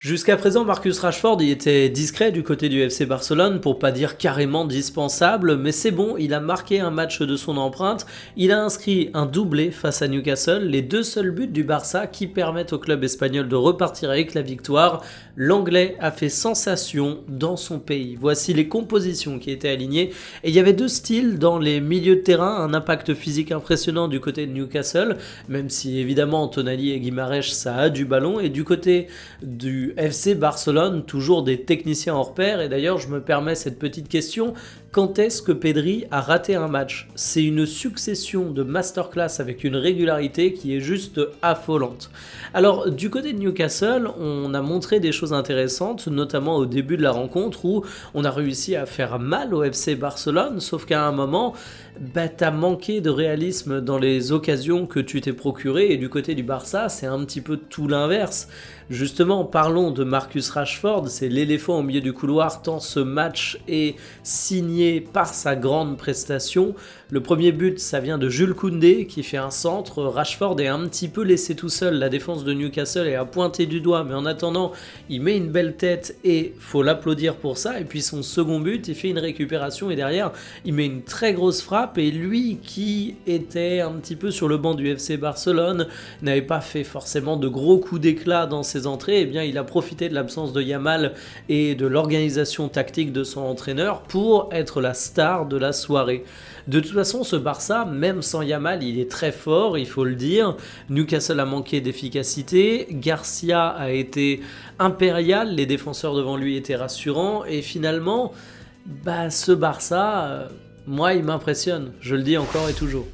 Jusqu'à présent, Marcus Rashford il était discret du côté du FC Barcelone, pour pas dire carrément dispensable, mais c'est bon, il a marqué un match de son empreinte, il a inscrit un doublé face à Newcastle, les deux seuls buts du Barça qui permettent au club espagnol de repartir avec la victoire. L'Anglais a fait sensation dans son pays. Voici les compositions qui étaient alignées, et il y avait deux styles dans les milieux de terrain, un impact physique impressionnant du côté de Newcastle, même si évidemment Tonali et Guimarães ça a du ballon, et du côté du FC Barcelone, toujours des techniciens hors pair. Et d'ailleurs, je me permets cette petite question: quand est-ce que Pedri a raté un match? C'est une succession de masterclass avec une régularité qui est juste affolante. Alors, du côté de Newcastle, on a montré des choses intéressantes, notamment au début de la rencontre où on a réussi à faire mal au FC Barcelone, sauf qu'à un moment, t'as manqué de réalisme dans les occasions que tu t'es procuré, et du côté du Barça, c'est un petit peu tout l'inverse. Justement, parlons de Marcus Rashford, c'est l'éléphant au milieu du couloir tant ce match est signé par sa grande prestation. Le premier but, ça vient de Jules Koundé qui fait un centre. Rashford est un petit peu laissé tout seul, la défense de Newcastle est à pointer du doigt, mais en attendant, il met une belle tête et faut l'applaudir pour ça. Et puis son second but, il fait une récupération et derrière, il met une très grosse frappe, et lui qui était un petit peu sur le banc du FC Barcelone, n'avait pas fait forcément de gros coups d'éclat dans ses entrées, et bien il a profité de l'absence de Yamal et de l'organisation tactique de son entraîneur pour être la star de la soirée. De toute façon, ce Barça, même sans Yamal, il est très fort, il faut le dire. Newcastle a manqué d'efficacité, Garcia a été impérial, les défenseurs devant lui étaient rassurants, et finalement, ce Barça, moi il m'impressionne, je le dis encore et toujours.